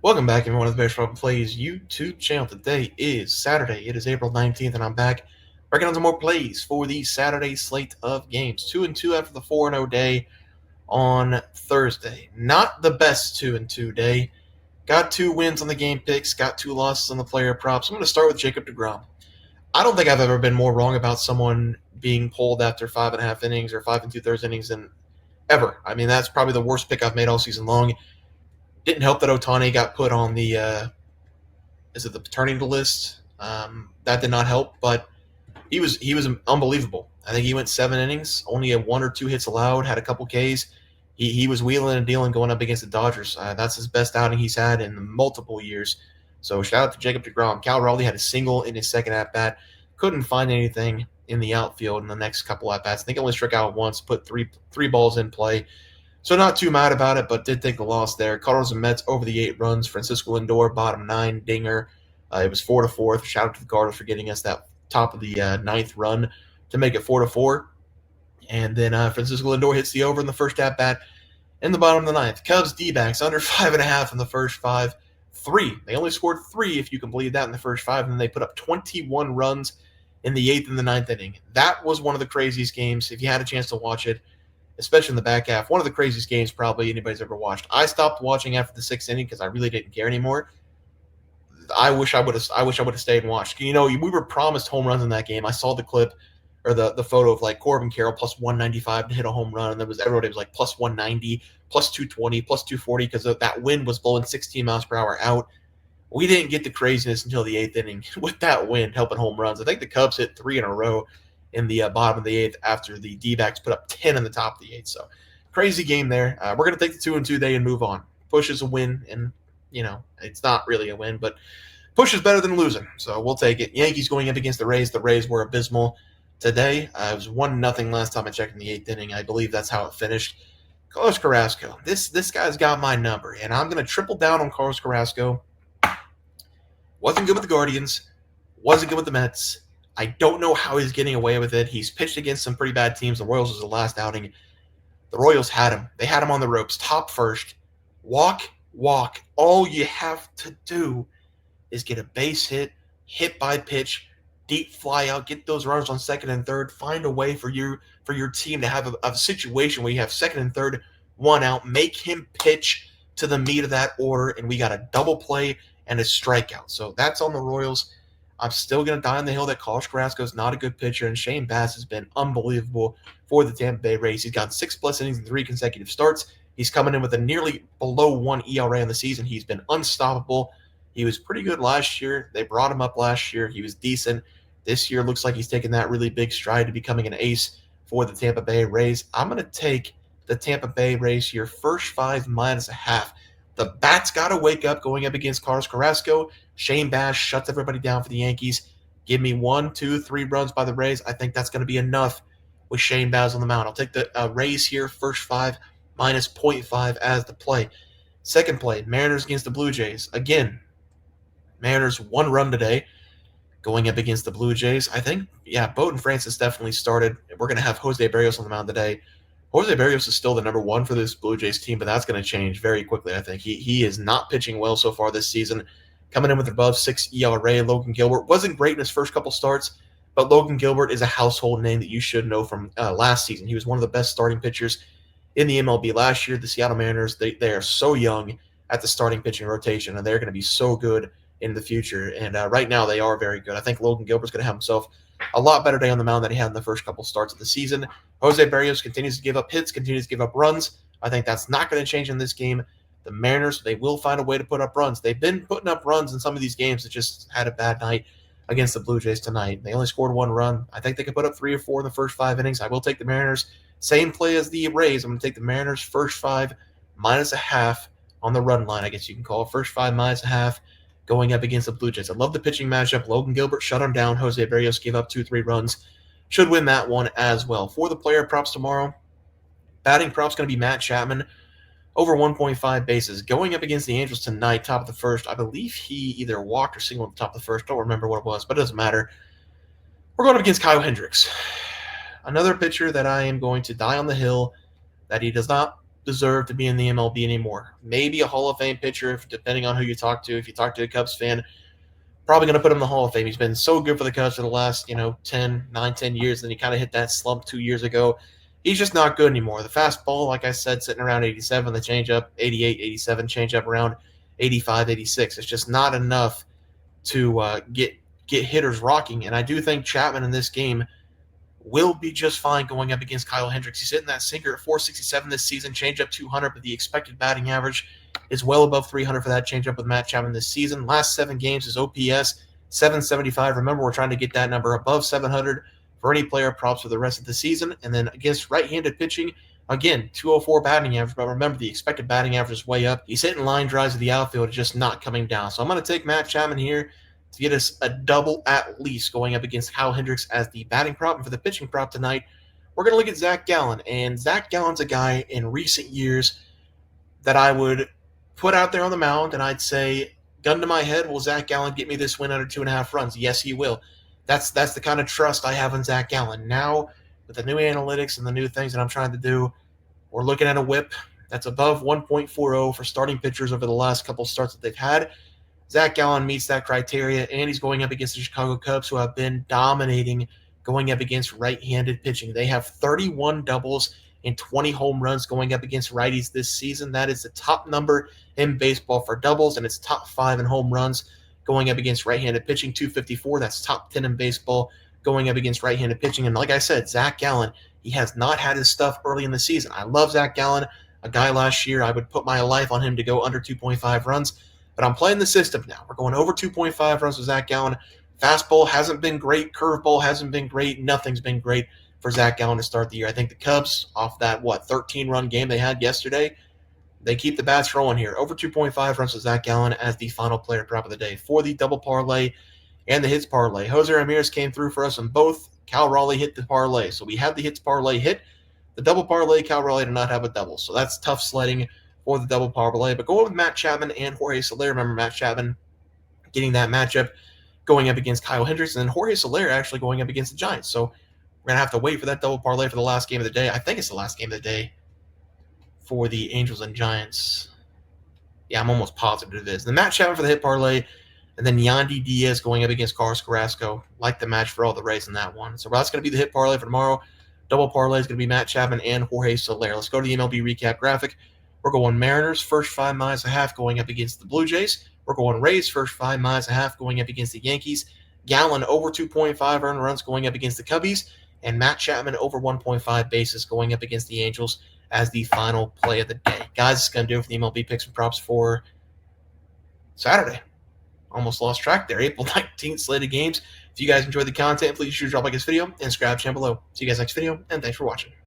Welcome back, everyone, to the Baseball Plays YouTube channel. Today is Saturday. It is April 19th, and I'm back working on some more plays for the Saturday slate of games. 2-2 after the 4-0 day on Thursday. Not the best 2-2 day. Got 2 wins on the game picks, got 2 losses on the player props. I'm going to start with Jacob deGrom. I don't think I've ever been more wrong about someone being pulled after 5.5 innings or 5 2/3 innings than ever. I mean, that's probably the worst pick I've made all season long. Didn't help that Ohtani got put on the is it the paternity list? That did not help, but he was unbelievable. I think he went 7 innings, only had 1 or 2 hits allowed, had a couple Ks. He was wheeling and dealing going up against the Dodgers. That's his best outing he's had in multiple years. So shout out to Jacob deGrom. Cal Raleigh had a single in his second at bat. Couldn't find anything in the outfield in the next couple at bats. I think he only struck out once. Put three balls in play. So not too mad about it, but did take the loss there. Cardinals and Mets over the 8 runs. Francisco Lindor, bottom 9, dinger. It was 4-4. Shout out to the Cardinals for getting us that top of the 9th run to make it 4-4. And then Francisco Lindor hits the over in the first at bat in the bottom of the 9th. Cubs D-backs under 5.5 in the first 5. 3. They only scored 3, if you can believe that, in the first 5. And then they put up 21 runs in the 8th and the 9th inning. That was one of the craziest games. If you had a chance to watch it, especially in the back half, one of the craziest games probably anybody's ever watched. I stopped watching after the 6th inning because I really didn't care anymore. I wish I would have stayed and watched. You know, we were promised home runs in that game. I saw the clip or the photo of like Corbin Carroll plus 195 to hit a home run, and everybody was like plus 190, plus 220, plus 240 because that wind was blowing 16 miles per hour out. We didn't get the craziness until the 8th inning with that wind helping home runs. I think the Cubs hit 3 in a row in the bottom of the 8th after the D-backs put up 10 in the top of the 8th. So crazy game there. We're going to take the 2-2 day and move on. Push is a win, and, you know, it's not really a win, but push is better than losing, so we'll take it. Yankees going up against the Rays. The Rays were abysmal today. It was 1-0 last time I checked in the 8th inning. I believe that's how it finished. Carlos Carrasco. This guy's got my number, and I'm going to triple down on Carlos Carrasco. Wasn't good with the Guardians. Wasn't good with the Mets. I don't know how he's getting away with it. He's pitched against some pretty bad teams. The Royals was the last outing. The Royals had him. They had him on the ropes. Top first. Walk. All you have to do is get a base hit by pitch, deep fly out, get those runners on second and third, find a way for your team to have a situation where you have second and third, 1 out, make him pitch to the meat of that order, and we got a double play and a strikeout. So that's on the Royals. I'm still going to die on the hill that Carlos Carrasco is not a good pitcher, and Shane Bass has been unbelievable for the Tampa Bay Rays. He's got 6+ innings in 3 consecutive starts. He's coming in with a nearly below 1 ERA in the season. He's been unstoppable. He was pretty good last year. They brought him up last year. He was decent. This year looks like he's taking that really big stride to becoming an ace for the Tampa Bay Rays. I'm going to take the Tampa Bay Rays here, first 5 -0.5. The bats got to wake up going up against Carlos Carrasco. Shane Bass shuts everybody down for the Yankees. Give me 1, 2, 3 runs by the Rays. I think that's going to be enough with Shane Bass on the mound. I'll take the Rays here, first 5 -0.5 as the play. Second play, Mariners against the Blue Jays. Again, Mariners 1 run today going up against the Blue Jays. I think, Bowden Francis definitely started. We're going to have Jose Berrios on the mound today. Jose Berrios is still the number 1 for this Blue Jays team, but that's going to change very quickly, I think. He is not pitching well so far this season. Coming in with above 6 ERA, Logan Gilbert wasn't great in his first couple starts, but Logan Gilbert is a household name that you should know from last season. He was one of the best starting pitchers in the MLB last year. The Seattle Mariners, they are so young at the starting pitching rotation, and they're going to be so good in the future. And right now, they are very good. I think Logan Gilbert's going to have himself a lot better day on the mound than he had in the first couple starts of the season. Jose Berrios continues to give up hits, continues to give up runs. I think that's not going to change in this game. The Mariners, they will find a way to put up runs. They've been putting up runs in some of these games that just had a bad night against the Blue Jays tonight. They only scored 1 run. I think they could put up 3 or 4 in the first 5 innings. I will take the Mariners. Same play as the Rays. I'm going to take the Mariners first 5 -0.5 on the run line, I guess you can call it. First 5 -0.5 going up against the Blue Jays. I love the pitching matchup. Logan Gilbert shut him down. Jose Berrios gave up 2-3 runs. Should win that one as well. For the player props tomorrow, batting props going to be Matt Chapman, over 1.5 bases. Going up against the Angels tonight, top of the first. I believe he either walked or singled at the top of the first. Don't remember what it was, but it doesn't matter. We're going up against Kyle Hendricks. Another pitcher that I am going to die on the hill that he does not deserve to be in the MLB anymore. Maybe a Hall of Fame pitcher, depending on who you talk to. If you talk to a Cubs fan, probably going to put him in the Hall of Fame. He's been so good for the Cubs for the last, 10 years. Then he kind of hit that slump 2 years ago. He's just not good anymore. The fastball, like I said, sitting around 87. The changeup, 88, 87. Changeup around 85, 86. It's just not enough to get hitters rocking. And I do think Chapman in this game will be just fine going up against Kyle Hendricks. He's hitting that sinker at 467 this season, changeup 200, but the expected batting average is well above 300 for that changeup with Matt Chapman this season. Last 7 games, his OPS 775. Remember, we're trying to get that number above 700 for any player props for the rest of the season. And then against right-handed pitching, again, 204 batting average, but remember the expected batting average is way up. He's hitting line drives to the outfield, just not coming down. So I'm going to take Matt Chapman here to get us a double at least going up against Kyle Hendricks as the batting prop. And for the pitching prop tonight, we're going to look at Zach Gallen. And Zach Gallen's a guy in recent years that I would put out there on the mound, and I'd say, gun to my head, will Zach Gallen get me this win under 2.5 runs? Yes, he will. That's the kind of trust I have in Zach Gallen. Now, with the new analytics and the new things that I'm trying to do, we're looking at a whip that's above 1.40 for starting pitchers over the last couple starts that they've had. Zach Gallen meets that criteria, and he's going up against the Chicago Cubs, who have been dominating going up against right-handed pitching. They have 31 doubles and 20 home runs going up against righties this season. That is the top number in baseball for doubles, and it's top 5 in home runs going up against right-handed pitching, 254. That's top 10 in baseball going up against right-handed pitching. And like I said, Zach Gallen, he has not had his stuff early in the season. I love Zach Gallen, a guy last year. I would put my life on him to go under 2.5 runs. But I'm playing the system now. We're going over 2.5 runs with Zach Gallen. Fastball hasn't been great. Curveball hasn't been great. Nothing's been great for Zach Gallen to start the year. I think the Cubs, off that, 13-run game they had yesterday, they keep the bats rolling here. Over 2.5 runs with Zach Gallen as the final player prop of the day. For the double parlay and the hits parlay, Jose Ramirez came through for us on both. Cal Raleigh hit the parlay. So we had the hits parlay hit. The double parlay, Cal Raleigh did not have a double. So that's tough sledding for the double parlay. But going with Matt Chapman and Jorge Soler. Remember Matt Chapman getting that matchup going up against Kyle Hendricks, and then Jorge Soler actually going up against the Giants. So we're going to have to wait for that double parlay for the last game of the day. I think it's the last game of the day for the Angels and Giants. Yeah, I'm almost positive it is. The Matt Chapman for the hit parlay, and then Yandy Diaz going up against Carlos Carrasco. Like the match for all the Rays in that one. So that's going to be the hit parlay for tomorrow. Double parlay is going to be Matt Chapman and Jorge Soler. Let's go to the MLB recap graphic. We're going Mariners first 5 miles and a half going up against the Blue Jays. We're going Rays first 5 miles and a half going up against the Yankees. Gallen over 2.5 earned runs going up against the Cubbies. And Matt Chapman over 1.5 bases going up against the Angels as the final play of the day. Guys, it's going to do it for the MLB picks and props for Saturday. Almost lost track there. April 19th slate of games. If you guys enjoyed the content, please drop a like this video and subscribe channel below. See you guys next video, and thanks for watching.